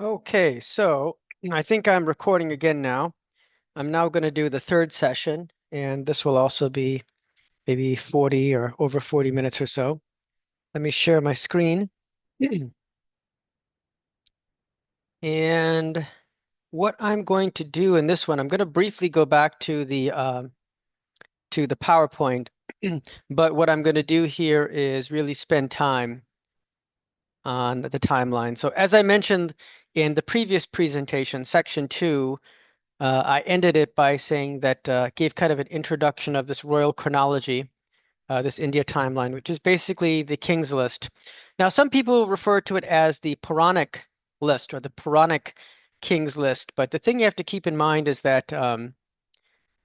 Okay, so I think I'm recording again now. I'm now going to do the third session, and this will also be maybe 40 or over 40 minutes or so. Let me share my screen. And what I'm going to do in this one, I'm going to briefly go back to the PowerPoint, but what I'm going to do here is really spend time on the timeline. So as I mentioned in the previous presentation, section two, I ended it by saying that gave kind of an introduction of this royal chronology, this India timeline, which is basically the king's list. Now, some people refer to it as the Puranic list or the Puranic king's list, but the thing you have to keep in mind is that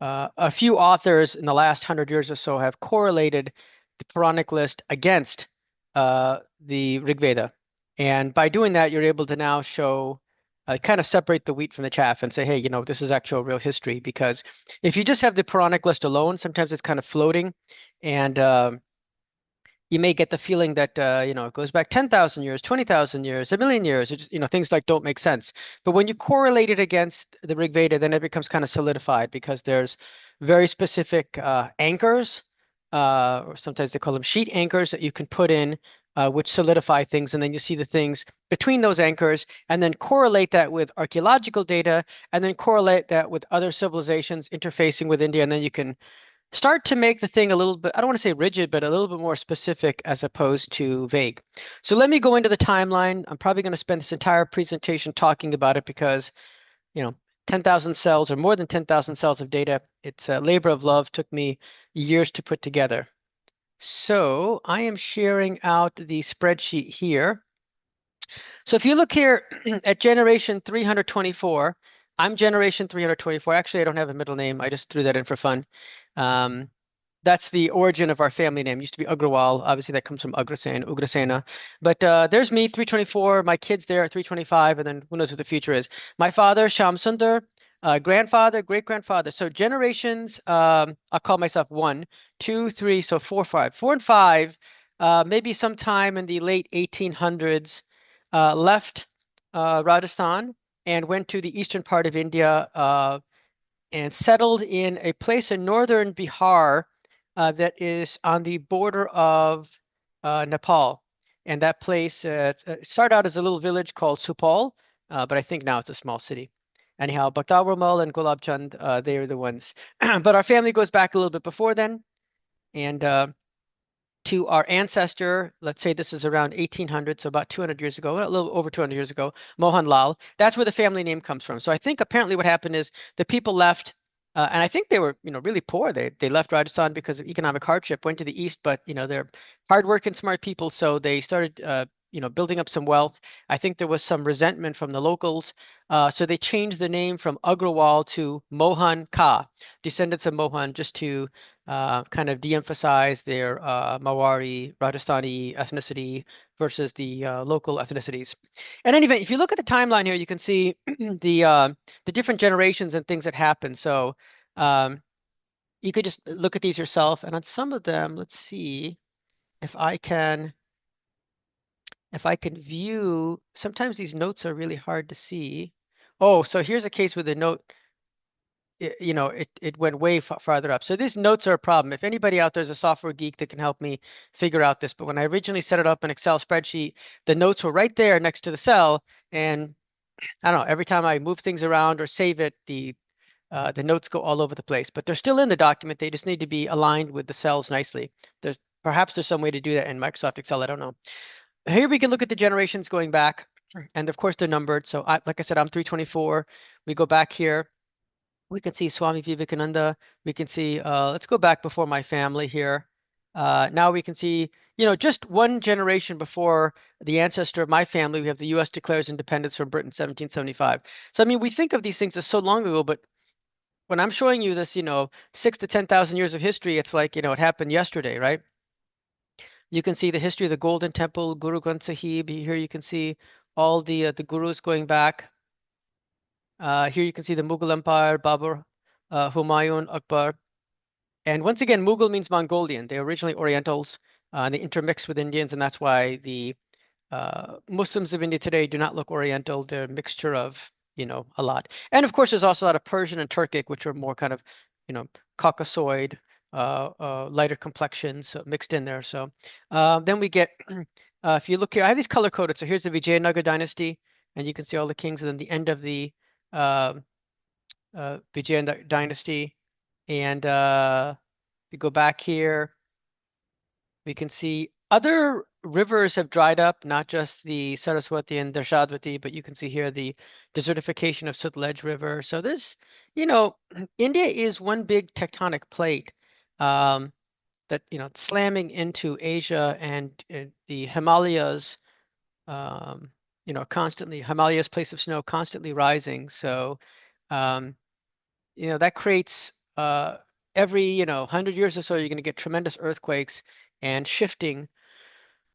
a few authors in the last 100 years or so have correlated the Puranic list against the Rig Veda. And by doing that, you're able to now show, kind of separate the wheat from the chaff and say, hey, this is actual real history. Because if you just have the Puranic list alone, sometimes it's kind of floating. And you may get the feeling that it goes back 10,000 years, 20,000 years, a million years. It just, things like don't make sense. But when you correlate it against the Rig Veda, then it becomes kind of solidified because there's very specific anchors, or sometimes they call them sheet anchors that you can put in, which solidify things, and then you see the things between those anchors, and then correlate that with archaeological data, and then correlate that with other civilizations interfacing with India, and then you can start to make the thing a little bit, I don't want to say rigid, but a little bit more specific as opposed to vague. So let me go into the timeline. I'm probably going to spend this entire presentation talking about it because, you know, 10,000 cells or more than 10,000 cells of data, it's a labor of love, took me years to put together. So I am sharing out the spreadsheet here. So if you look here at generation 324, I'm generation 324. Actually, I don't have a middle name. I just threw that in for fun. Um, that's the origin of our family name. It used to be Agrawal. Obviously, that comes from Ugrasena. But there's me, 324. My kids there are 325, and then who knows what the future is. My father, Sham Sundar, grandfather, great grandfather. So generations, I'll call myself one, two, three, so four, five. Four and five, maybe sometime in the late 1800s, left Rajasthan and went to the eastern part of India, and settled in a place in northern Bihar that is on the border of Nepal. And that place started out as a little village called Supal, but I think now it's a small city. Anyhow, Bhakta Ramal and Gulab Chand, they are the ones. But our family goes back a little bit before then, and to our ancestor, let's say this is around 1800, so about 200 years ago, a little over 200 years ago, Mohan Lal. That's where the family name comes from. So I think apparently what happened is the people left, and I think they were, really poor. They left Rajasthan because of economic hardship, went to the east, but they're hardworking, smart people, so they started, building up some wealth. I think there was some resentment from the locals, so they changed the name from Agrawal to Mohan Ka, descendants of Mohan, just to kind of de-emphasize their Mawari, Rajasthani ethnicity versus the local ethnicities. In any event, if you look at the timeline here, you can see the different generations and things that happen. So um, you could just look at these yourself, and on some of them, let's see if I can view. Sometimes these notes are really hard to see. Oh, so here's a case with a note it went way farther up. So these notes are a problem. If anybody out there is a software geek that can help me figure out this, but when I originally set it up in Excel spreadsheet, the notes were right there next to the cell, and I don't know, every time I move things around or save it, the notes go all over the place. But they're still in the document. They just need to be aligned with the cells nicely. Perhaps there's some way to do that in Microsoft Excel. I don't know. Here we can look at the generations going back, and of course they're numbered. So like I said, I'm 324. We go back here. We can see Swami Vivekananda. We can see, let's go back before my family here. Now we can see, just one generation before the ancestor of my family, we have the U.S. declares independence from Britain, 1775. So, I mean, we think of these things as so long ago, but when I'm showing you this, 6 to 10,000 years of history, it's like, it happened yesterday, right? You can see the history of the Golden Temple, Guru Granth Sahib. Here you can see all the gurus going back. Here you can see the Mughal Empire, Babur, Humayun, Akbar. And once again, Mughal means Mongolian. They're originally Orientals, and they intermixed with Indians, and that's why the Muslims of India today do not look Oriental. They're a mixture of, a lot. And of course, there's also a lot of Persian and Turkic, which are more kind of, you know, Caucasoid, lighter complexions mixed in there. So then we get, if you look here, I have these color coded. So here's the Vijayanagar dynasty, and you can see all the kings, and then the end of the uh, Vijayanagar dynasty. And if you go back here, we can see other rivers have dried up, not just the Saraswati and Darshadvati, but you can see here the desertification of Sutlej River. So there's, you know, India is one big tectonic plate um, that, slamming into Asia and the Himalayas, um, constantly, Himalayas, place of snow, constantly rising. So, um, that creates every, 100 years or so, you're going to get tremendous earthquakes and shifting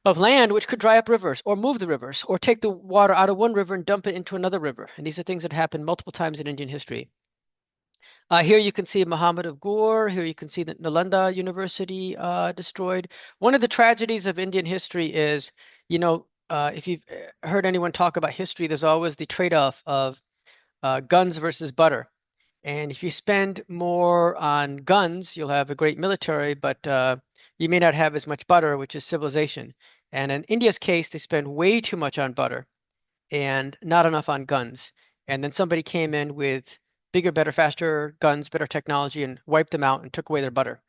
of land, which could dry up rivers or move the rivers or take the water out of one river and dump it into another river. And these are things that happen multiple times in Indian history. Here you can see Muhammad of Ghor. Here you can see that Nalanda University destroyed. One of the tragedies of Indian history is, if you've heard anyone talk about history, there's always the trade-off of guns versus butter. And if you spend more on guns, you'll have a great military, but you may not have as much butter, which is civilization. And in India's case, they spend way too much on butter and not enough on guns. And then somebody came in with bigger, better, faster guns, better technology, and wiped them out and took away their butter.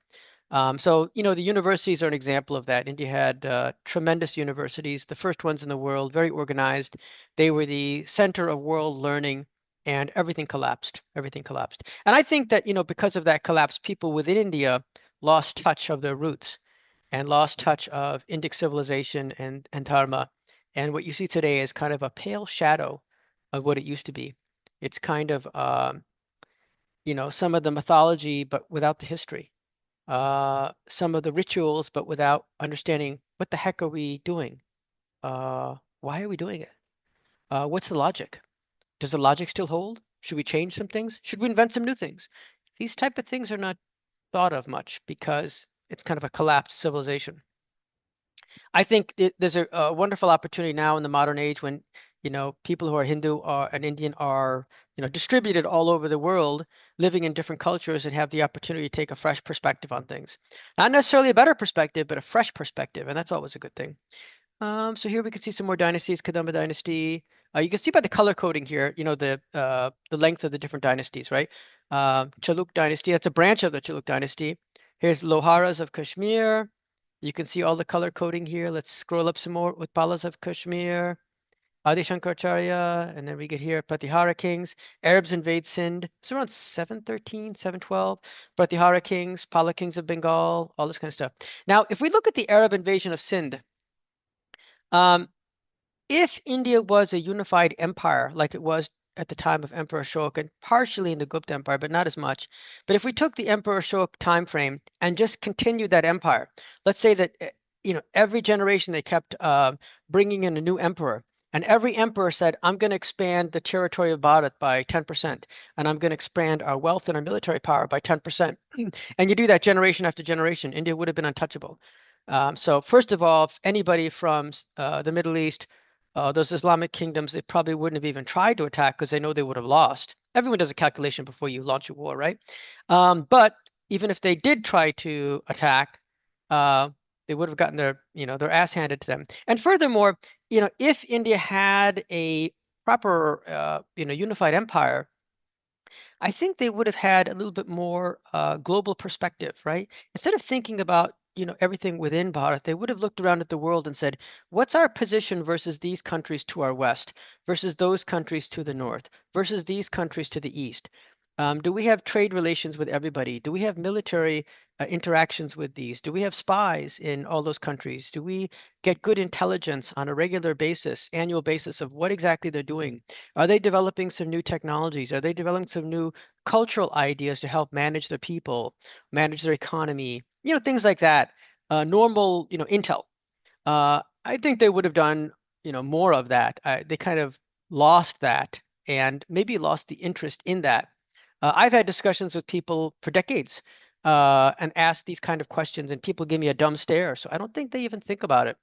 So, the universities are an example of that. India had tremendous universities, the first ones in the world, very organized. They were the center of world learning, and everything collapsed. Everything collapsed. And I think that, because of that collapse, people within India lost touch of their roots and lost touch of Indic civilization and dharma. And what you see today is kind of a pale shadow of what it used to be. It's kind of, some of the mythology, but without the history, some of the rituals, but without understanding what the heck are we doing? Why are we doing it? What's the logic? Does the logic still hold? Should we change some things? Should we invent some new things? These type of things are not thought of much because it's kind of a collapsed civilization. I think there's a wonderful opportunity now in the modern age when, people who are Hindu and Indian are, distributed all over the world, living in different cultures and have the opportunity to take a fresh perspective on things. Not necessarily a better perspective, but a fresh perspective, and that's always a good thing. So here we can see some more dynasties, Kadamba dynasty. You can see by the color coding here, the length of the different dynasties, right? Chaluk dynasty, that's a branch of the Chaluk dynasty. Here's Loharas of Kashmir. You can see all the color coding here. Let's scroll up some more with Palas of Kashmir, Adi Shankaracharya, and then we get here Pratihara kings. Arabs invade Sindh. It's around 713, 712. Pratihara kings, Pala kings of Bengal, all this kind of stuff. Now, if we look at the Arab invasion of Sindh, um, if India was a unified empire like it was at the time of Emperor Ashoka and partially in the Gupta Empire, but not as much. But if we took the Emperor Ashoka time frame and just continued that empire, let's say that every generation they kept bringing in a new emperor, and every emperor said, "I'm going to expand the territory of Bharat by 10%, and I'm going to expand our wealth and our military power by 10%." And you do that generation after generation, India would have been untouchable. So first of all, if anybody from the Middle East, those Islamic kingdoms, they probably wouldn't have even tried to attack because they know they would have lost. Everyone does a calculation before you launch a war, right? But even if they did try to attack, uh, they would have gotten their ass handed to them. And furthermore, if India had a proper, unified empire, I think they would have had a little bit more global perspective, right? Instead of thinking about, everything within Bharat, they would have looked around at the world and said, what's our position versus these countries to our west, versus those countries to the north, versus these countries to the east? Do we have trade relations with everybody? Do we have military interactions with these? Do we have spies in all those countries? Do we get good intelligence on a regular basis, annual basis of what exactly they're doing? Are they developing some new technologies? Are they developing some new cultural ideas to help manage their people, manage their economy? Things like that. Normal, intel. I think they would have done, more of that. They kind of lost that and maybe lost the interest in that. I've had discussions with people for decades and asked these kind of questions, and people give me a dumb stare. So I don't think they even think about it.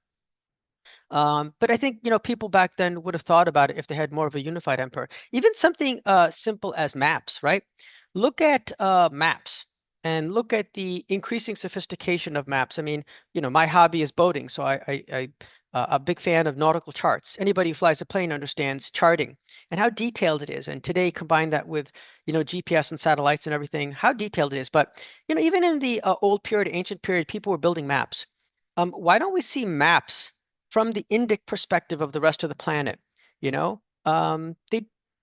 But I think, people back then would have thought about it if they had more of a unified empire. Even something simple as maps, right? Look at maps and look at the increasing sophistication of maps. I mean, my hobby is boating, so a big fan of nautical charts. Anybody who flies a plane understands charting and how detailed it is. And today, combine that with, GPS and satellites and everything, how detailed it is. But, even in the old period, ancient period, people were building maps. Why don't we see maps from the Indic perspective of the rest of the planet? They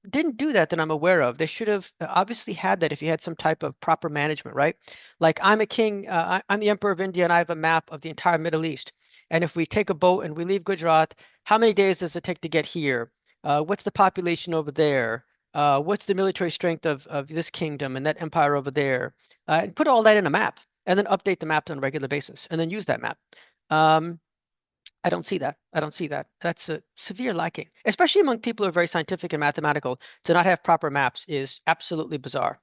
didn't do that I'm aware of. They should have obviously had that if you had some type of proper management, right? Like I'm a king, I'm the Emperor of India, and I have a map of the entire Middle East. And if we take a boat and we leave Gujarat, how many days does it take to get here? What's the population over there? What's the military strength of this kingdom and that empire over there? And put all that in a map, and then update the map on a regular basis, and then use that map. Um, I don't see that. I don't see that. That's a severe lacking, especially among people who are very scientific and mathematical. To not have proper maps is absolutely bizarre.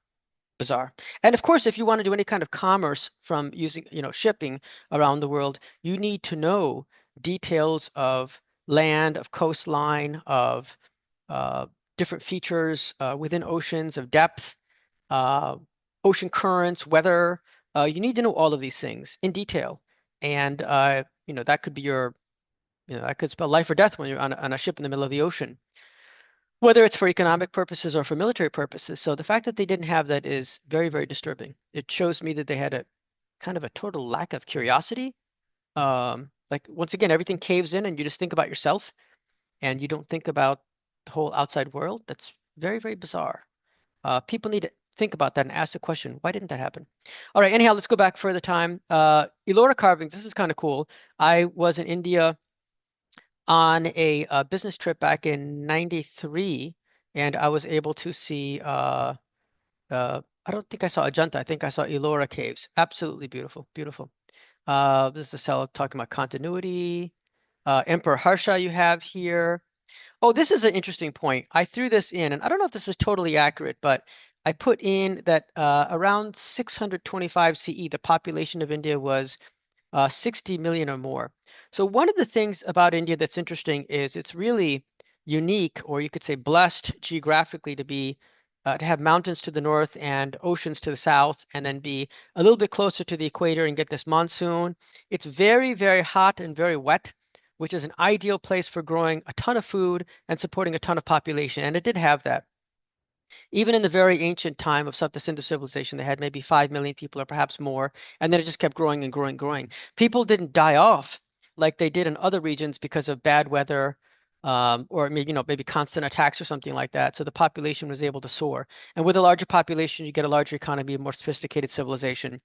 Bizarre. And of course, if you want to do any kind of commerce from using, shipping around the world, you need to know details of land, of coastline, of uh, different features within oceans, of depth, uh, ocean currents, weather. You need to know all of these things in detail. And, that could be that could spell life or death when you're on a ship in the middle of the ocean, whether it's for economic purposes or for military purposes. So the fact that they didn't have that is very, very disturbing. It shows me that they had a kind of a total lack of curiosity. Like once again, everything caves in and you just think about yourself and you don't think about the whole outside world. That's very, very bizarre. People need to think about that and ask the question, why didn't that happen? All right, anyhow, let's go back further time. Elora carvings, this is kind of cool. I was in India on a business trip back in '93, and I was able to see. I don't think I saw Ajanta. I think I saw Ellora Caves. Absolutely beautiful, beautiful. This is the cell talking about continuity. Emperor Harsha you have here. Oh, this is an interesting point. I threw this in, and I don't know if this is totally accurate, but I put in that around 625 CE, the population of India was 60 million or more. So one of the things about India that's interesting is it's really unique, or you could say blessed geographically to have mountains to the north and oceans to the south, and then be a little bit closer to the equator and get this monsoon. It's very, very hot and very wet, which is an ideal place for growing a ton of food and supporting a ton of population. And it did have that. Even in the very ancient time of the Sindhu civilization, they had maybe 5 million people or perhaps more, and then it just kept growing and growing and growing. People didn't die off like they did in other regions because of bad weather, or maybe, maybe constant attacks or something like that. So the population was able to soar. And with a larger population, you get a larger economy, a more sophisticated civilization.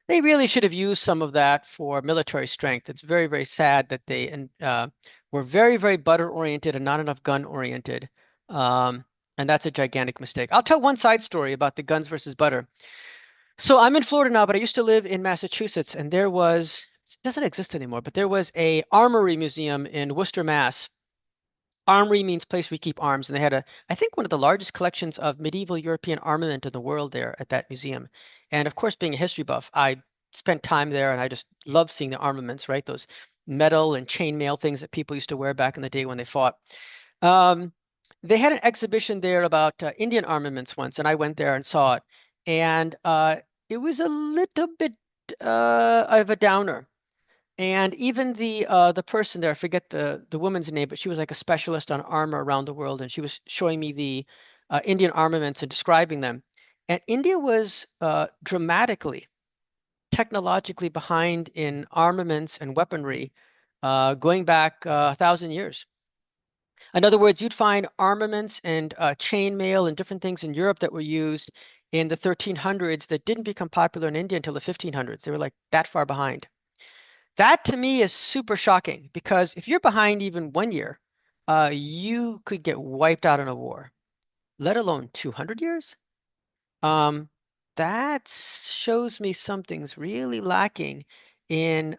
They really should have used some of that for military strength. It's very, very sad that they were very, very butter oriented and not enough gun oriented. Um, and that's a gigantic mistake. I'll tell one side story about the guns versus butter. So I'm in Florida now, but I used to live in Massachusetts, and it doesn't exist anymore, but there was a armory museum in Worcester, Mass. Armory means place we keep arms, and they had I think, one of the largest collections of medieval European armament in the world there at that museum. And of course, being a history buff, I spent time there, and I just love seeing the armaments, right? Those metal and chainmail things that people used to wear back in the day when they fought. Um, they had an exhibition there about Indian armaments once, and I went there and saw it, and it was a little bit of a downer. And even the person there, I forget the woman's name, but she was like a specialist on armor around the world, and she was showing me the Indian armaments and describing them. And India was dramatically technologically behind in armaments and weaponry, going back 1,000 years. In other words, you'd find armaments and chainmail and different things in Europe that were used in the 1300s that didn't become popular in India until the 1500s. They were like that far behind. That to me is super shocking because if you're behind even 1 year, you could get wiped out in a war, let alone 200 years. Um, that shows me something's really lacking in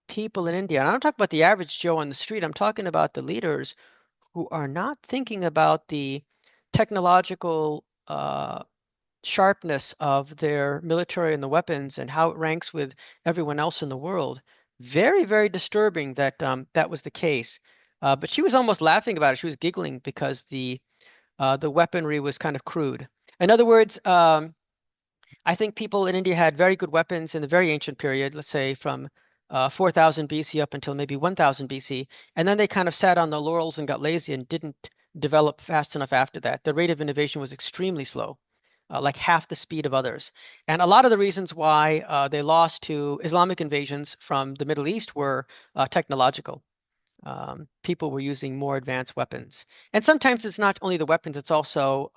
people in India. And I don't talk about the average Joe on the street. I'm talking about the leaders who are not thinking about the technological sharpness of their military and the weapons and how it ranks with everyone else in the world. Very, very disturbing that that was the case. But she was almost laughing about it. She was giggling because the weaponry was kind of crude. In other words, I think people in India had very good weapons in the very ancient period, let's say from 4000 BC up until maybe 1000 BC, and then they kind of sat on the laurels and got lazy and didn't develop fast enough after that. The rate of innovation was extremely slow, like half the speed of others. And a lot of the reasons why they lost to Islamic invasions from the Middle East were technological. People were using more advanced weapons. And sometimes it's not only the weapons, it's also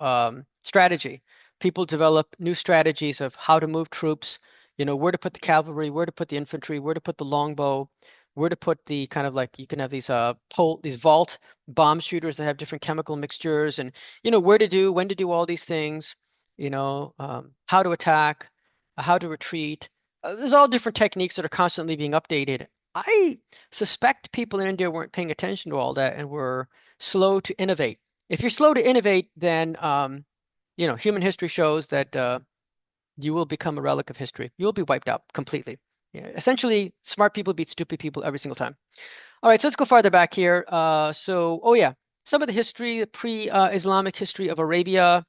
strategy. People develop new strategies of how to move troops, where to put the cavalry, where to put the infantry, where to put the longbow, where to put the kind of like you can have these these vault bomb shooters that have different chemical mixtures and where to do, when to do all these things, how to attack, how to retreat. There's all different techniques that are constantly being updated. I suspect people in India weren't paying attention to all that and were slow to innovate. If you're slow to innovate, then human history shows that you will become a relic of history. You will be wiped out completely. Yeah, essentially, smart people beat stupid people every single time. All right, so let's go farther back here. Oh yeah, some of the history, pre-Islamic history of Arabia,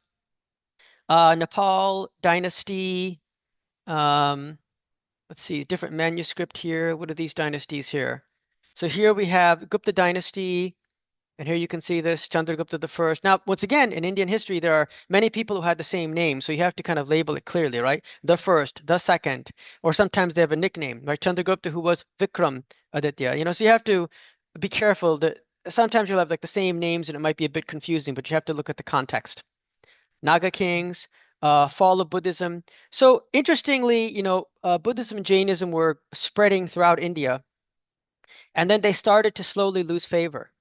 Nepal dynasty. Um, let's see, different manuscript here. What are these dynasties here? So here we have Gupta dynasty, and here you can see this Chandragupta the first. Now, once again, in Indian history, there are many people who had the same name, so you have to kind of label it clearly, right? The first, the second, or sometimes they have a nickname, right? Chandragupta, who was Vikram Aditya, so you have to be careful that sometimes you'll have like the same names and it might be a bit confusing, but you have to look at the context. Naga kings, fall of Buddhism. So interestingly, Buddhism and Jainism were spreading throughout India, and then they started to slowly lose favor.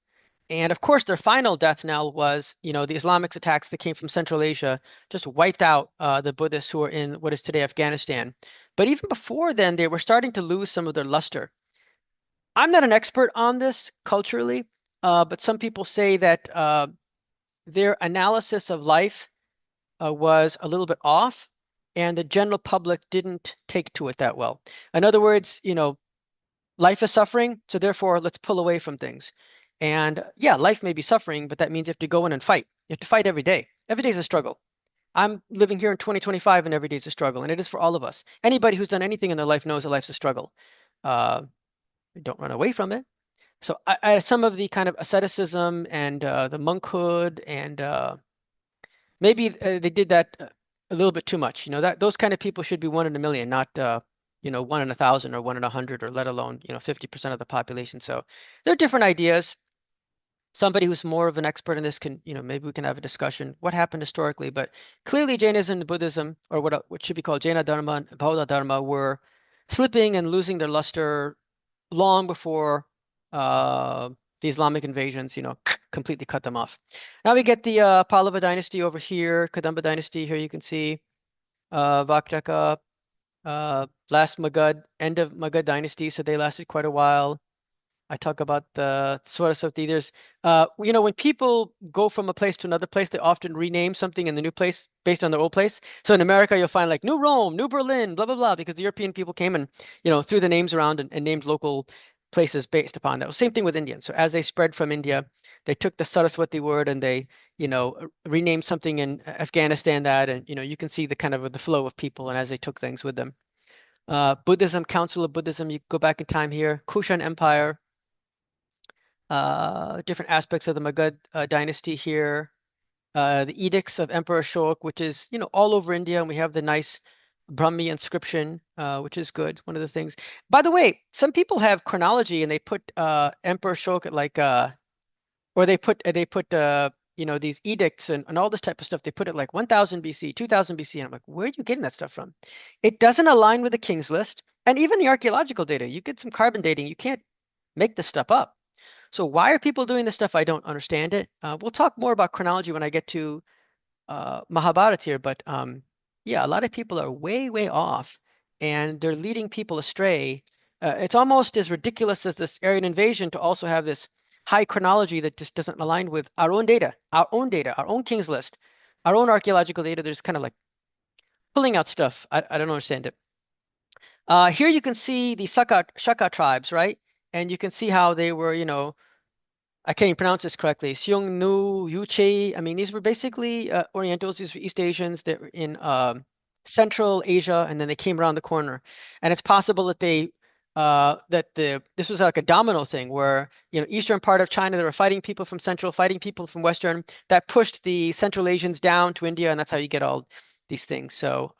And of course, their final death knell was, the Islamic attacks that came from Central Asia just wiped out the Buddhists who were in what is today Afghanistan. But even before then, they were starting to lose some of their luster. I'm not an expert on this culturally, but some people say that their analysis of life was a little bit off, and the general public didn't take to it that well. In other words, life is suffering, so therefore let's pull away from things. And yeah, life may be suffering, but that means you have to go in and fight. You have to fight every day. Every day is a struggle. I'm living here in 2025 and every day is a struggle, and it is for all of us. Anybody who's done anything in their life knows that life's a struggle. Uh, don't run away from it. So some of the kind of asceticism and the monkhood and maybe they did that a little bit too much. That those kind of people should be one in a million, not one in 1,000 or one in 100, or let alone 50% of the population. So there are different ideas. Somebody who's more of an expert in this can maybe we can have a discussion what happened historically. But clearly, Jainism and Buddhism, or what should be called Jaina Dharma and Bauddha Dharma, were slipping and losing their luster long before uh, the Islamic invasions, completely cut them off. Now we get the Pallava dynasty over here, Kadamba dynasty. Here you can see Vakhtaka, last Magad, end of Magad dynasty, so they lasted quite a while. I talk about the Saraswati. There's, when people go from a place to another place, they often rename something in the new place based on their old place. So in America, you'll find like New Rome, New Berlin, blah, blah, blah, because the European people came and, threw the names around and named local places based upon that. Same thing with Indians. So as they spread from India, they took the Saraswati word and they, renamed something in Afghanistan that, and, you can see the kind of the flow of people and as they took things with them. Buddhism, Council of Buddhism, you go back in time here, Kushan Empire, different aspects of the Magad dynasty here. The edicts of Emperor Ashok, which is all over India, and we have the nice Brahmi inscription, which is good. One of the things. By the way, some people have chronology, and they put Emperor Ashok at like or they put these edicts and all this type of stuff. They put it like 1000 BC, 2000 BC, and I'm like, where are you getting that stuff from? It doesn't align with the King's List, and even the archaeological data. You get some carbon dating, you can't make this stuff up. So why are people doing this stuff? I don't understand it. We'll talk more about chronology when I get to Mahabharata here, but yeah, a lot of people are way, way off, and they're leading people astray. It's almost as ridiculous as this Aryan invasion to also have this high chronology that just doesn't align with our own King's List, our own archaeological data. There's kind of like pulling out stuff. I don't understand it. Here you can see the Shaka tribes, right? And you can see how they were, I can't even pronounce this correctly. Xiongnu, Yuche. I mean, these were basically Orientals. These were East Asians that were in Central Asia, and then they came around the corner. And it's possible that this was like a domino thing where, eastern part of China, they were fighting people from Central, fighting people from Western. That pushed the Central Asians down to India, and that's how you get all these things. So,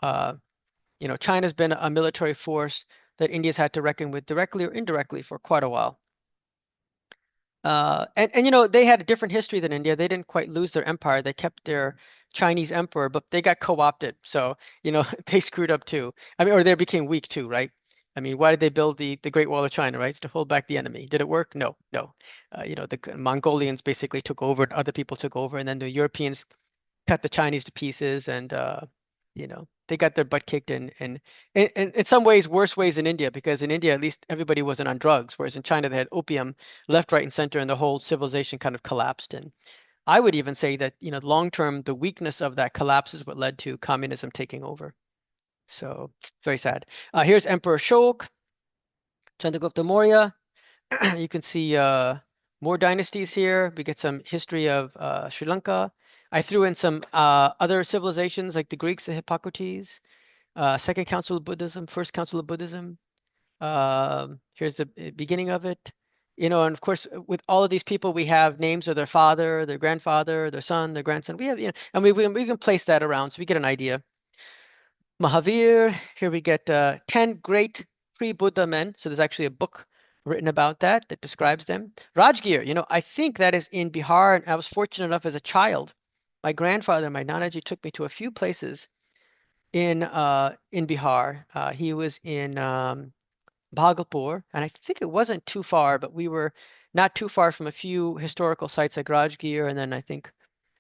China's been a military force that India's had to reckon with directly or indirectly for quite a while. And they had a different history than India. They didn't quite lose their empire. They kept their Chinese emperor, but they got co-opted. So, they screwed up too. I mean, or they became weak too, right? I mean, why did they build the Great Wall of China, right? It's to hold back the enemy. Did it work? No, no. The Mongolians basically took over, and other people took over, and then the Europeans cut the Chinese to pieces, and they got their butt kicked in some ways worse ways in India, because in India at least everybody wasn't on drugs, whereas in China they had opium left, right, and center, and the whole civilization kind of collapsed. And I would even say that long term the weakness of that collapse is what led to communism taking over. So very sad. Here's Emperor Shok, Chandragupta Maurya. You can see more dynasties here. We get some history of Sri Lanka. I threw in some other civilizations like the Greeks, the Hippocrates, Second Council of Buddhism, First Council of Buddhism. Here's the beginning of it. And of course, with all of these people, we have names of their father, their grandfather, their son, their grandson. We have, and we can place that around so we get an idea. Mahavir, here we get 10 great pre-Buddha men. So there's actually a book written about that describes them. Rajgir, I think that is in Bihar. And I was fortunate enough as a child. My grandfather, my Nanaji, took me to a few places in Bihar. He was in Bhagalpur, and I think it wasn't too far, but we were not too far from a few historical sites like Rajgir, and then I think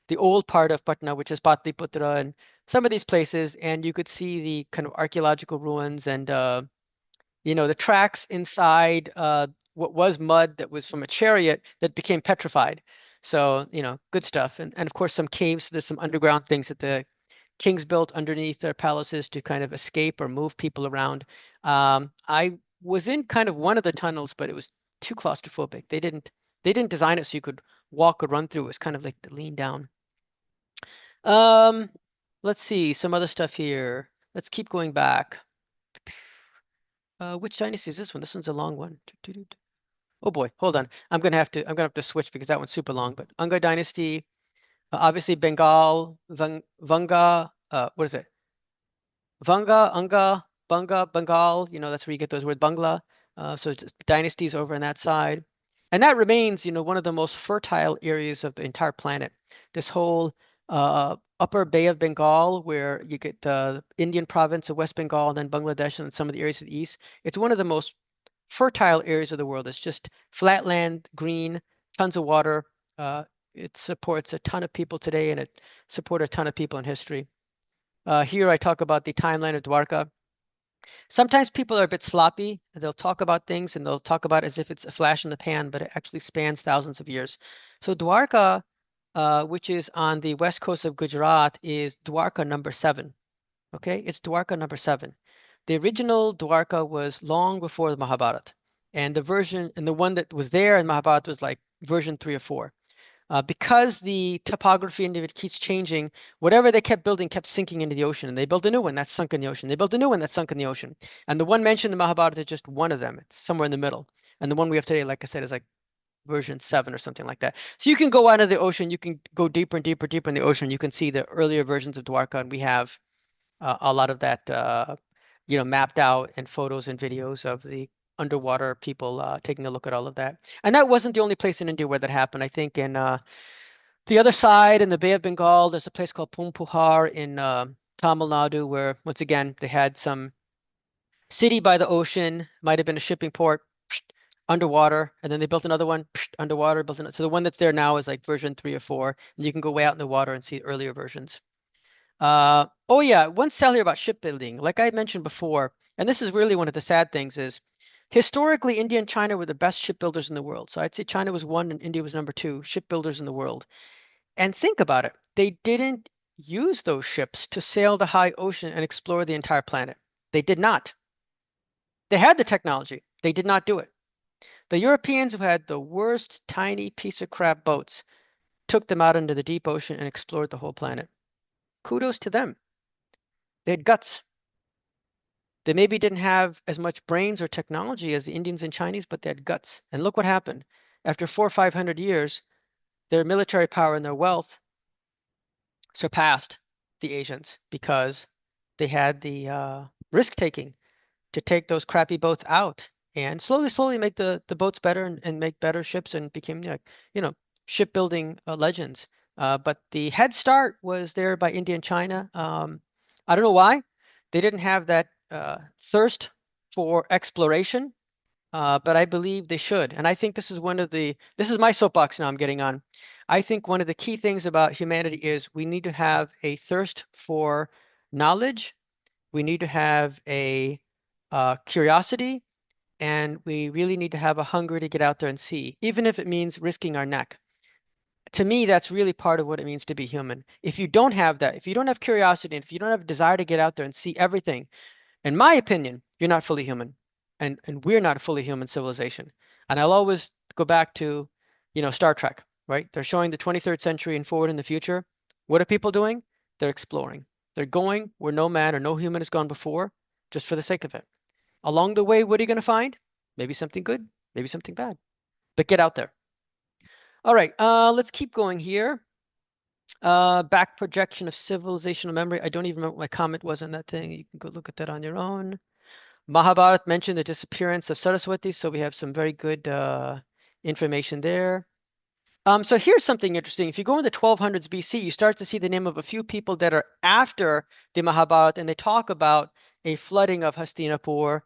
the old part of Patna, which is Patliputra, and some of these places, and you could see the kind of archaeological ruins and the tracks inside what was mud that was from a chariot that became petrified. So, good stuff. And of course some caves, there's some underground things that the kings built underneath their palaces to kind of escape or move people around. I was in kind of one of the tunnels, but it was too claustrophobic. They didn't design it so you could walk or run through. It was kind of like the lean down. Um, let's see some other stuff here. Let's keep going back. Which dynasty is this one? This one's a long one. Oh boy, hold on. I'm gonna have to switch because that one's super long. But Anga dynasty, obviously Bengal, Vanga, what is it? Vanga, Anga, Bunga, Bengal. That's where you get those word Bangla. So it's dynasties over on that side, and that remains, one of the most fertile areas of the entire planet. This whole upper Bay of Bengal, where you get the Indian province of West Bengal, and then Bangladesh, and some of the areas to the east. It's one of the most fertile areas of the world. It's just flat land, green, tons of water. It supports a ton of people today, and it supported a ton of people in history. Here I talk about the timeline of Dwarka. Sometimes people are a bit sloppy. They'll talk about things and they'll talk about it as if it's a flash in the pan, but it actually spans thousands of years. So Dwarka, which is on the west coast of Gujarat, is Dwarka number 7. Okay, it's Dwarka number 7. The original Dwarka was long before the Mahabharata, and the one that was there in Mahabharata was like version 3 or 4. Because the topography of it keeps changing, whatever they kept building kept sinking into the ocean, and they built a new one that's sunk in the ocean. They built a new one that's sunk in the ocean, and the one mentioned in the Mahabharata is just one of them. It's somewhere in the middle, and the one we have today, like I said, is like version 7 or something like that. So you can go out of the ocean, you can go deeper and deeper, deeper in the ocean. You can see the earlier versions of Dwarka, and we have a lot of that, mapped out and photos and videos of the underwater people taking a look at all of that. And that wasn't the only place in India where that happened. I think in the other side, in the Bay of Bengal, there's a place called Pumpuhar in Tamil Nadu, where once again they had some city by the ocean, might have been a shipping port, underwater, and then they built another one, underwater. So the one that's there now is like version 3 or 4, and you can go way out in the water and see earlier versions. Oh yeah, one tell here about shipbuilding. Like I mentioned before, and this is really one of the sad things is historically India and China were the best shipbuilders in the world. So I'd say China was one and India was number 2 shipbuilders in the world. And think about it. They didn't use those ships to sail the high ocean and explore the entire planet. They did not. They had the technology. They did not do it. The Europeans, who had the worst tiny piece of crap boats, took them out into the deep ocean and explored the whole planet. Kudos to them. They had guts. They maybe didn't have as much brains or technology as the Indians and Chinese, but they had guts. And look what happened. After 400 or 500 years, their military power and their wealth surpassed the Asians because they had the risk taking to take those crappy boats out and slowly make the boats better and make better ships and became you know shipbuilding legends. But the head start was there by India and China. I don't know why they didn't have that thirst for exploration, but I believe they should. And I think this is my soapbox now I'm getting on. I think one of the key things about humanity is we need to have a thirst for knowledge. We need to have a curiosity, and we really need to have a hunger to get out there and see, even if it means risking our neck. To me, that's really part of what it means to be human. If you don't have that, if you don't have curiosity, and if you don't have a desire to get out there and see everything, in my opinion, you're not fully human. And we're not a fully human civilization. And I'll always go back to, Star Trek, right? They're showing the 23rd century and forward in the future. What are people doing? They're exploring. They're going where no man or no human has gone before, just for the sake of it. Along the way, what are you going to find? Maybe something good, maybe something bad. But get out there. All right, let's keep going here. Back projection of civilizational memory. I don't even remember what my comment was on that thing. You can go look at that on your own. Mahabharata mentioned the disappearance of Saraswati, so we have some very good information there. So here's something interesting. If you go in the 1200s BC, you start to see the name of a few people that are after the Mahabharata, and they talk about a flooding of Hastinapur.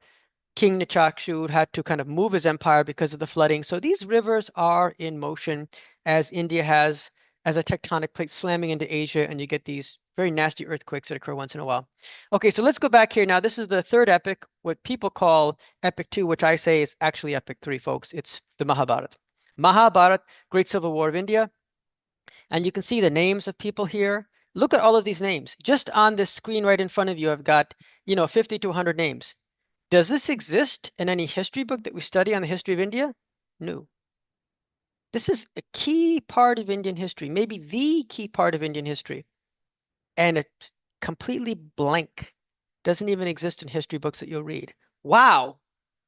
King Nichakshu had to kind of move his empire because of the flooding. So these rivers are in motion as India has as a tectonic plate slamming into Asia, and you get these very nasty earthquakes that occur once in a while. Okay, so let's go back here. Now, this is the third epic, what people call Epic 2, which I say is actually Epic 3, folks. It's the Mahabharata. Mahabharata, Great Civil War of India. And you can see the names of people here. Look at all of these names. Just on this screen right in front of you, I've got, 50 to 100 names. Does this exist in any history book that we study on the history of India? No. This is a key part of Indian history, maybe the key part of Indian history. And it's completely blank. Doesn't even exist in history books that you'll read. Wow.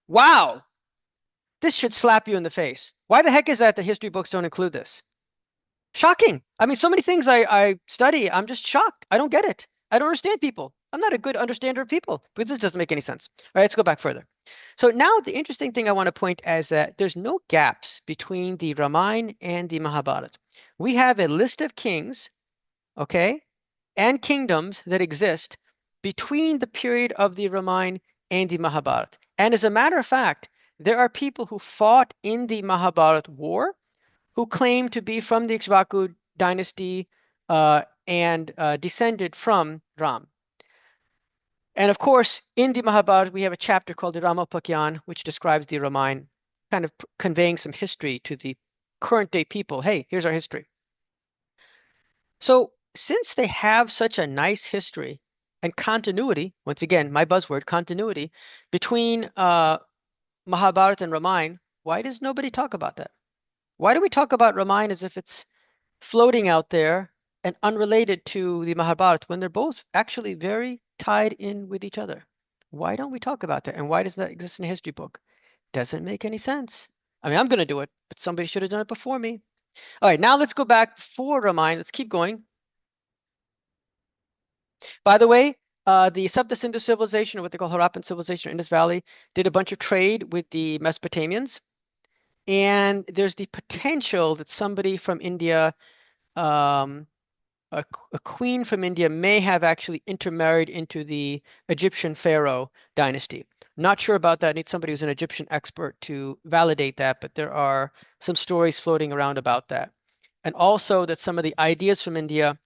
Wow. This should slap you in the face. Why the heck is that the history books don't include this? Shocking. I mean, so many things I study, I'm just shocked. I don't get it. I don't understand people. I'm not a good understander of people, but this doesn't make any sense. All right, let's go back further. So now the interesting thing I want to point is that there's no gaps between the Ramayana and the Mahabharata. We have a list of kings, okay, and kingdoms that exist between the period of the Ramayana and the Mahabharata. And as a matter of fact, there are people who fought in the Mahabharata war who claim to be from the Ikshvaku dynasty and descended from Ram. And of course, in the Mahabharata, we have a chapter called the Ramopakyan, which describes the Ramayana, kind of conveying some history to the current day people. Hey, here's our history. So, since they have such a nice history and continuity, once again, my buzzword, continuity, between Mahabharata and Ramayana, why does nobody talk about that? Why do we talk about Ramayana as if it's floating out there and unrelated to the Mahabharata when they're both actually very tied in with each other? Why don't we talk about that? And why does that exist in a history book? Doesn't make any sense. I mean, I'm going to do it, but somebody should have done it before me. All right, now let's go back before Ramayana. Let's keep going. By the way, the Sapta Sindhu civilization, or what they call Harappan civilization, Indus Valley, did a bunch of trade with the Mesopotamians. And there's the potential that somebody from India, um, a queen from India, may have actually intermarried into the Egyptian pharaoh dynasty. Not sure about that. I need somebody who's an Egyptian expert to validate that, but there are some stories floating around about that. And also that some of the ideas from India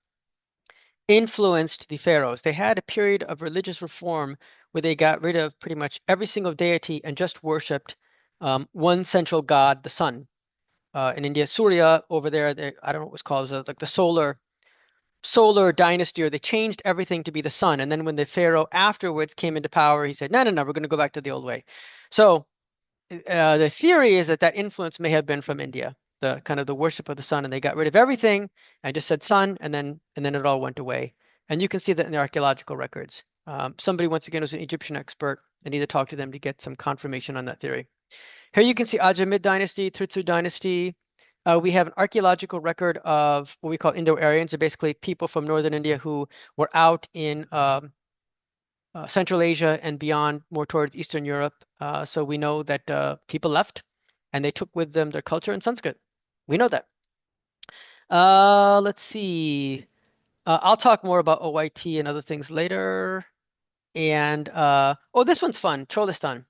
influenced the pharaohs. They had a period of religious reform where they got rid of pretty much every single deity and just worshipped one central god, the sun. In India, Surya over there, I don't know what it was called, it was like the solar solar dynasty, or they changed everything to be the sun. And then when the pharaoh afterwards came into power, he said, no, no, no, we're going to go back to the old way. So the theory is that that influence may have been from India, the kind of the worship of the sun, and they got rid of everything and just said sun, and then it all went away. And you can see that in the archaeological records. Somebody once again was an Egyptian expert. I need to talk to them to get some confirmation on that theory. Here you can see Ajamid dynasty, Tutsu dynasty. We have an archaeological record of what we call Indo-Aryans, so basically people from northern India who were out in Central Asia and beyond, more towards Eastern Europe. So we know that people left and they took with them their culture and Sanskrit. We know that. Let's see. I'll talk more about OIT and other things later. And oh, this one's fun, Trolistan.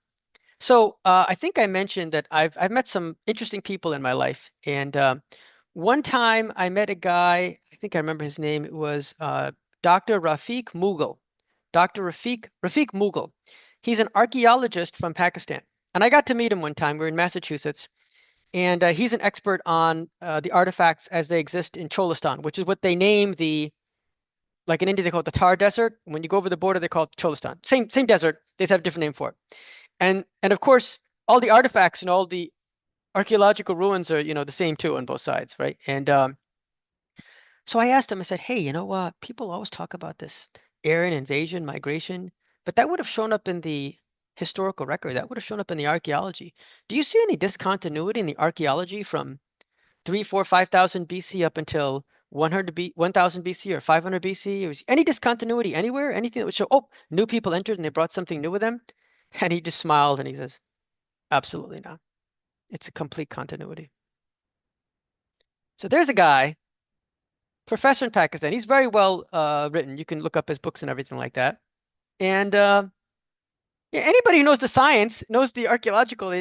So I think I mentioned that I've met some interesting people in my life, and one time I met a guy. I think I remember his name. It was Dr. Rafiq Mughal. Dr. Rafiq Mughal. He's an archaeologist from Pakistan, and I got to meet him one time. We were in Massachusetts, and he's an expert on the artifacts as they exist in Cholistan, which is what they name the like in India they call it the Thar Desert. When you go over the border, they call it Cholistan. Same desert. They just have a different name for it. And of course, all the artifacts and all the archaeological ruins are, the same too on both sides, right? And so I asked him, I said, hey, people always talk about this Aryan invasion, migration, but that would have shown up in the historical record. That would have shown up in the archaeology. Do you see any discontinuity in the archaeology from 3, 4, 5,000 BC up until 1000 BC or 500 BC? Was any discontinuity anywhere? Anything that would show, oh, new people entered and they brought something new with them? And he just smiled and he says, absolutely not. It's a complete continuity. So there's a guy, professor in Pakistan. He's very well written. You can look up his books and everything like that. And yeah, anybody who knows the science, knows the archaeological,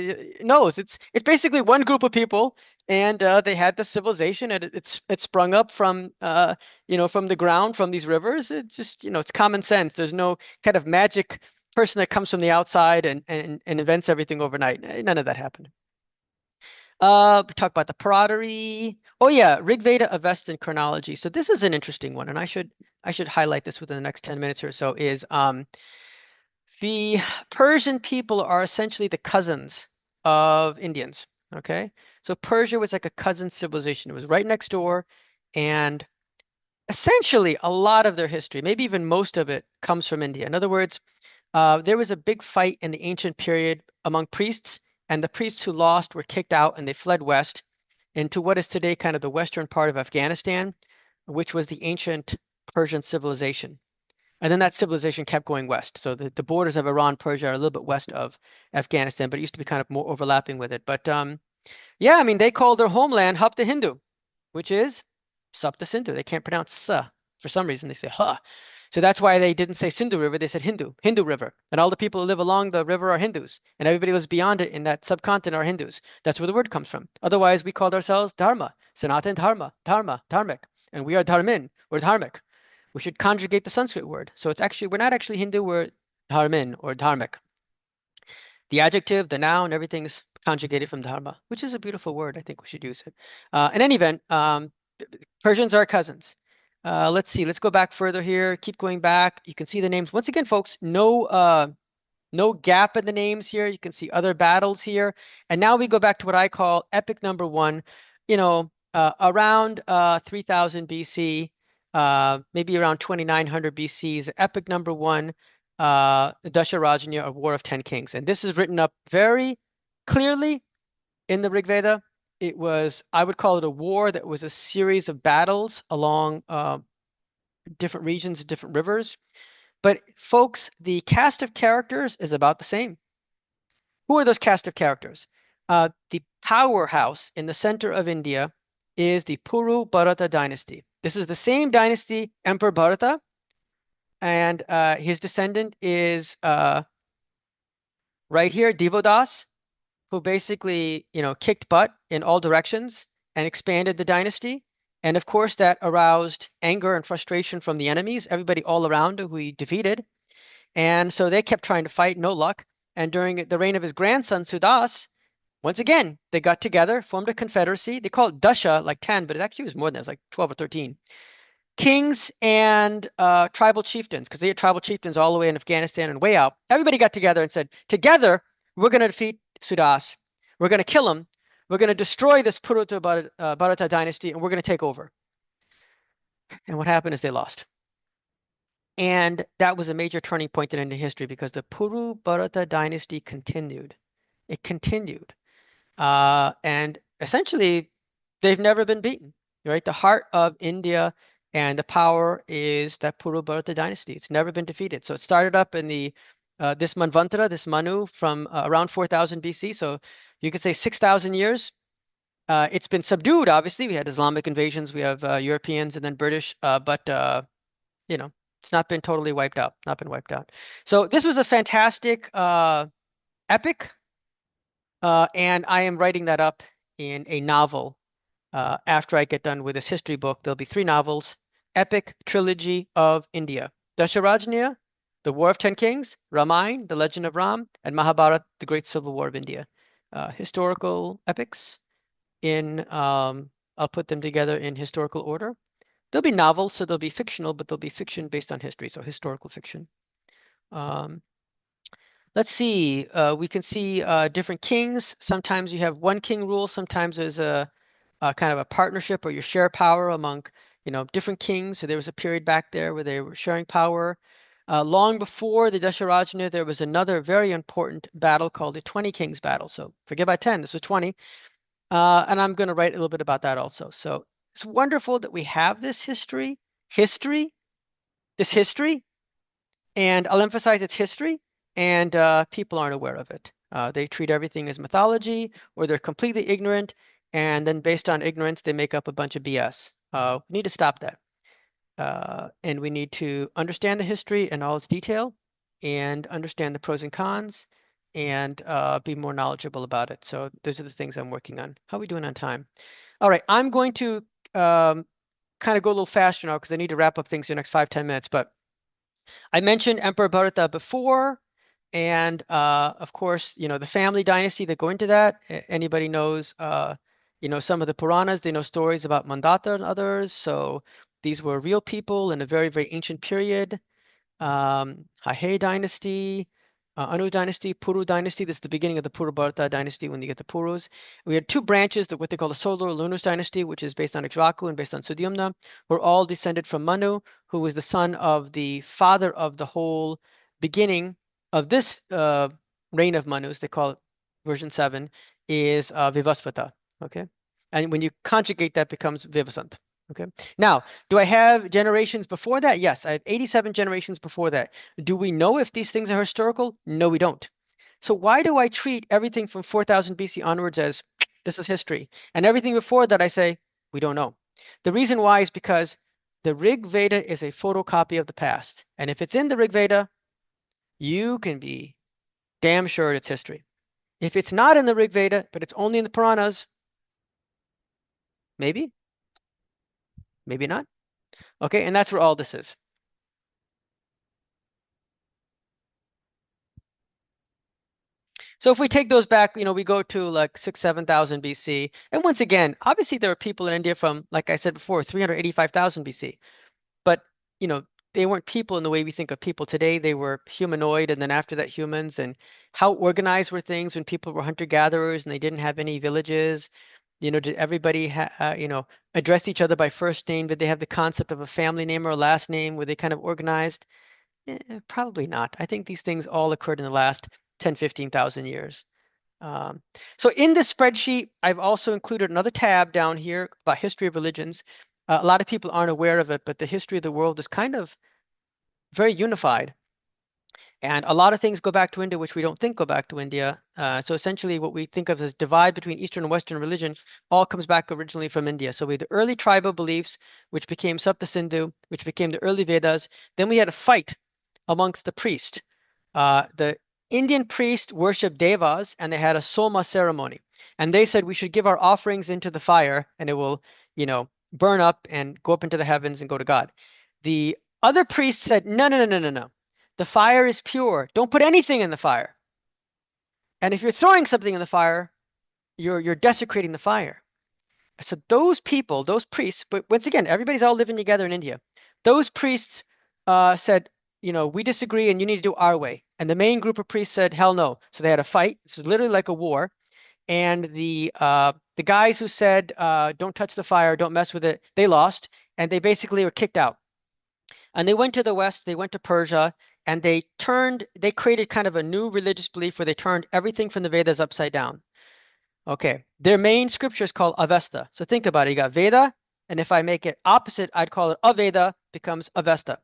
knows it's basically one group of people, and they had the civilization, and it sprung up from from the ground, from these rivers. It's just it's common sense. There's no kind of magic person that comes from the outside and invents everything overnight. None of that happened. We talk about the pottery. Oh yeah, Rig Veda, Avestan chronology. So this is an interesting one, and I should highlight this within the next 10 minutes or so. Is the Persian people are essentially the cousins of Indians. Okay, so Persia was like a cousin civilization. It was right next door, and essentially a lot of their history, maybe even most of it, comes from India. In other words, there was a big fight in the ancient period among priests, and the priests who lost were kicked out and they fled west into what is today kind of the western part of Afghanistan, which was the ancient Persian civilization. And then that civilization kept going west. So the borders of Iran, Persia are a little bit west of Afghanistan, but it used to be kind of more overlapping with it. But yeah, I mean, they call their homeland Hapta Hindu, which is Sapta Sindhu. They can't pronounce sa. For some reason, they say ha. So that's why they didn't say Sindhu River, they said Hindu River. And all the people who live along the river are Hindus. And everybody who lives beyond it in that subcontinent are Hindus. That's where the word comes from. Otherwise, we called ourselves Dharma, Sanatan Dharmic. And we are Dharmin, or Dharmic. We should conjugate the Sanskrit word. So we're not actually Hindu, we're Dharmin or Dharmic. The adjective, the noun, everything's conjugated from dharma, which is a beautiful word. I think we should use it. In any event, Persians are cousins. Let's see. Let's go back further here. Keep going back. You can see the names. Once again, folks, no gap in the names here. You can see other battles here. And now we go back to what I call epic number one, around 3000 BC, maybe around 2900 BC is epic number one, Dasharajanya, or War of Ten Kings. And this is written up very clearly in the Rig Veda. I would call it a war that was a series of battles along different regions, different rivers. But folks, the cast of characters is about the same. Who are those cast of characters? The powerhouse in the center of India is the Puru Bharata dynasty. This is the same dynasty, Emperor Bharata, and his descendant is right here, Devodas, who basically, kicked butt in all directions and expanded the dynasty. And of course, that aroused anger and frustration from the enemies, everybody all around who he defeated. And so they kept trying to fight, no luck. And during the reign of his grandson, Sudas, once again, they got together, formed a confederacy. They call it Dasha, like 10, but it actually was more than that. It was like 12 or 13. kings and tribal chieftains, because they had tribal chieftains all the way in Afghanistan and way out. Everybody got together and said, together, we're going to defeat Sudas. We're going to kill him. We're going to destroy this Bharata dynasty, and we're going to take over. And what happened is they lost. And that was a major turning point in Indian history because the Puru Bharata dynasty continued. It continued. And essentially, they've never been beaten, right? The heart of India and the power is that Puru Bharata dynasty. It's never been defeated. So it started up in the this Manvantara, this Manu, from around 4000 BC. So you could say 6000 years. It's been subdued, obviously. We had Islamic invasions, we have Europeans, and then British. But you know, it's not been totally wiped out. Not been wiped out. So this was a fantastic epic, and I am writing that up in a novel. After I get done with this history book, there'll be 3 novels: Epic Trilogy of India, Dasharajnya, The War of Ten Kings, Ramayana, The Legend of Ram, and Mahabharata, The Great Civil War of India. Historical epics in, I'll put them together in historical order. There'll be novels, so they'll be fictional, but they'll be fiction based on history, so historical fiction. Um, let's see. We can see different kings. Sometimes you have one king rule. Sometimes there's a kind of a partnership, or you share power among, different kings. So there was a period back there where they were sharing power. Long before the Dasharajna, there was another very important battle called the 20 Kings battle. So forget about 10. This was 20. And I'm going to write a little bit about that also. So it's wonderful that we have this history, and I'll emphasize it's history, and people aren't aware of it. They treat everything as mythology, or they're completely ignorant, and then based on ignorance, they make up a bunch of BS. We need to stop that. And we need to understand the history in all its detail, and understand the pros and cons, and be more knowledgeable about it. So those are the things I'm working on. How are we doing on time? All right, I'm going to kind of go a little faster now because I need to wrap up things in the next 5-10 minutes. But I mentioned Emperor Bharata before, and of course, the family dynasty that go into that. Anybody knows, some of the Puranas, they know stories about Mandata and others. So these were real people in a very, very ancient period. Hahe dynasty, Anu dynasty, Puru dynasty. This is the beginning of the Purubharata dynasty when you get the Purus. We had 2 branches, what they call the Solar Lunus dynasty, which is based on Ikshvaku and based on Sudyumna. We're all descended from Manu, who was the son of the father of the whole beginning of this reign of Manus. They call it version 7, is Vivasvata. Okay. And when you conjugate, that becomes Vivasant. Okay. Now, do I have generations before that? Yes, I have 87 generations before that. Do we know if these things are historical? No, we don't. So why do I treat everything from 4000 BC onwards as this is history? And everything before that I say, we don't know. The reason why is because the Rig Veda is a photocopy of the past. And if it's in the Rig Veda, you can be damn sure it's history. If it's not in the Rig Veda, but it's only in the Puranas, maybe, maybe not. Okay, and that's where all this is. So if we take those back, we go to like 6,000-7,000 BC. And once again, obviously there were people in India from, like I said before, 385,000 BC. But, you know, they weren't people in the way we think of people today. They were humanoid, and then after that, humans. And how organized were things when people were hunter-gatherers and they didn't have any villages? Did everybody address each other by first name? Did they have the concept of a family name or a last name? Were they kind of organized? Probably not. I think these things all occurred in the last 10, 15,000 years. So in this spreadsheet, I've also included another tab down here about history of religions. A lot of people aren't aware of it, but the history of the world is kind of very unified. And a lot of things go back to India, which we don't think go back to India. So essentially what we think of as divide between Eastern and Western religion all comes back originally from India. So we had the early tribal beliefs, which became Sapta Sindhu, which became the early Vedas. Then we had a fight amongst the priests. The Indian priests worshiped devas, and they had a soma ceremony. And they said we should give our offerings into the fire, and it will, burn up and go up into the heavens and go to God. The other priests said, no, no, no, no, no, no. The fire is pure. Don't put anything in the fire. And if you're throwing something in the fire, you're desecrating the fire. So those people, those priests, but once again, everybody's all living together in India. Those priests said, we disagree and you need to do our way. And the main group of priests said, hell no. So they had a fight. This is literally like a war. And the guys who said, don't touch the fire, don't mess with it, they lost, and they basically were kicked out. And they went to the west, they went to Persia, and they created kind of a new religious belief where they turned everything from the Vedas upside down. Okay. Their main scripture is called Avesta. So think about it. You got Veda, and if I make it opposite, I'd call it Aveda, becomes Avesta.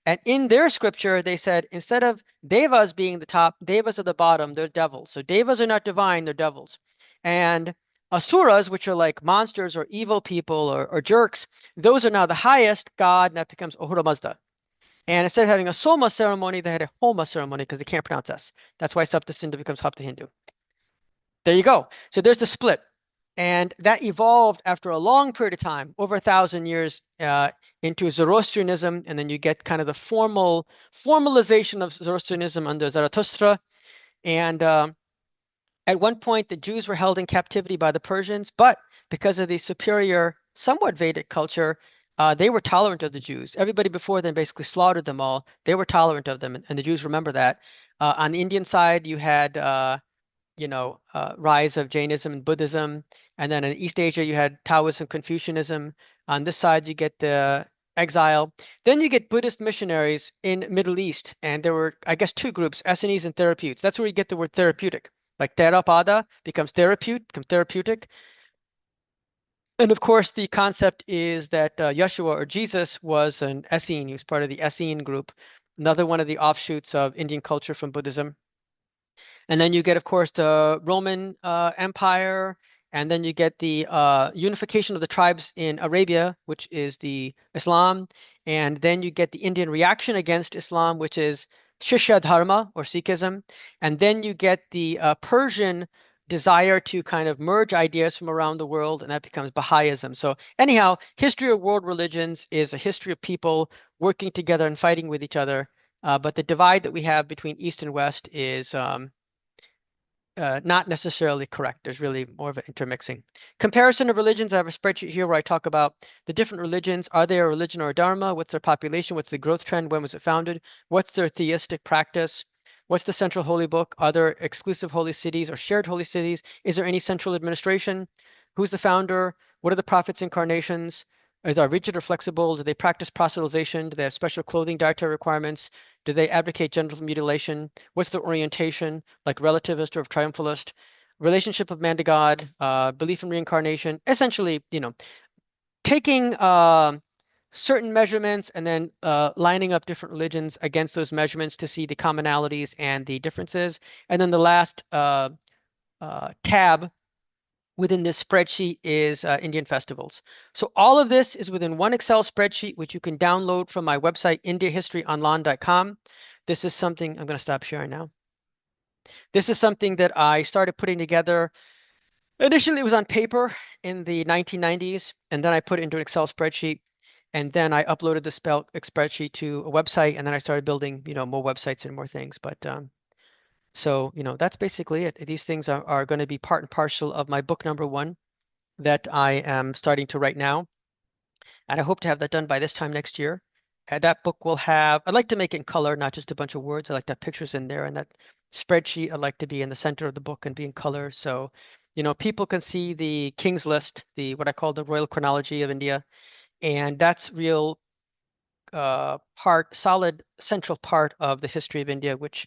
And in their scripture, they said instead of devas being the top, devas are the bottom, they're devils. So devas are not divine, they're devils. And asuras, which are like monsters or evil people or jerks, those are now the highest god, and that becomes Ahura Mazda. And instead of having a Soma ceremony, they had a Homa ceremony because they can't pronounce S. That's why Saptasinda becomes Hapta Hindu. There you go. So there's the split. And that evolved after a long period of time, over 1,000 years, into Zoroastrianism, and then you get kind of the formalization of Zoroastrianism under Zarathustra. And at one point, the Jews were held in captivity by the Persians, but because of the superior, somewhat Vedic culture, they were tolerant of the Jews. Everybody before them basically slaughtered them all. They were tolerant of them, and the Jews remember that. On the Indian side, you had rise of Jainism and Buddhism. And then in East Asia, you had Taoism, Confucianism. On this side, you get the exile. Then you get Buddhist missionaries in Middle East. And there were, I guess, two groups, Essenes and Therapeutes. That's where you get the word therapeutic. Like Theravada becomes therapeutic. And of course, the concept is that Yeshua or Jesus was an Essene. He was part of the Essene group, another one of the offshoots of Indian culture from Buddhism. And then you get, of course, the Roman Empire, and then you get the unification of the tribes in Arabia, which is the Islam, and then you get the Indian reaction against Islam, which is Shishya Dharma or Sikhism, and then you get the Persian desire to kind of merge ideas from around the world, and that becomes Baha'ism. So anyhow, history of world religions is a history of people working together and fighting with each other. But the divide that we have between East and West is not necessarily correct. There's really more of an intermixing. Comparison of religions. I have a spreadsheet here where I talk about the different religions. Are they a religion or a dharma? What's their population? What's the growth trend? When was it founded? What's their theistic practice? What's the central holy book? Are there exclusive holy cities or shared holy cities? Is there any central administration? Who's the founder? What are the prophets' incarnations? Is they rigid or flexible? Do they practice proselytization? Do they have special clothing, dietary requirements? Do they advocate genital mutilation? What's their orientation, like relativist or triumphalist? Relationship of man to God, belief in reincarnation. Essentially, taking certain measurements and then lining up different religions against those measurements to see the commonalities and the differences. And then the last tab within this spreadsheet is Indian festivals. So all of this is within one Excel spreadsheet, which you can download from my website, indiahistoryonline.com. This is something, I'm going to stop sharing now. This is something that I started putting together. Initially, it was on paper in the 1990s, and then I put it into an Excel spreadsheet. And then I uploaded the spreadsheet to a website, and then I started building, more websites and more things. But so, that's basically it. These things are going to be part and parcel of my book number one that I am starting to write now. And I hope to have that done by this time next year. And that book will have, I'd like to make it in color, not just a bunch of words. I like to have pictures in there. And that spreadsheet, I'd like to be in the center of the book and be in color. So, people can see the King's List, what I call the Royal Chronology of India. And that's real solid, central part of the history of India, which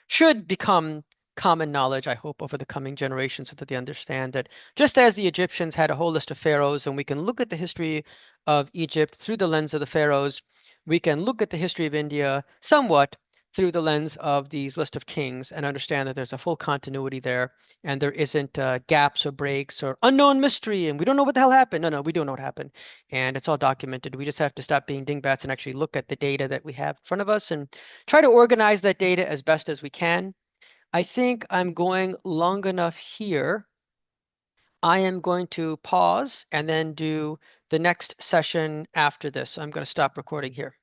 should become common knowledge, I hope, over the coming generations so that they understand that just as the Egyptians had a whole list of pharaohs, and we can look at the history of Egypt through the lens of the pharaohs, we can look at the history of India somewhat through the lens of these list of kings and understand that there's a full continuity there and there isn't gaps or breaks or unknown mystery and we don't know what the hell happened. No, we do know what happened and it's all documented. We just have to stop being dingbats and actually look at the data that we have in front of us and try to organize that data as best as we can. I think I'm going long enough here. I am going to pause and then do the next session after this. So I'm going to stop recording here.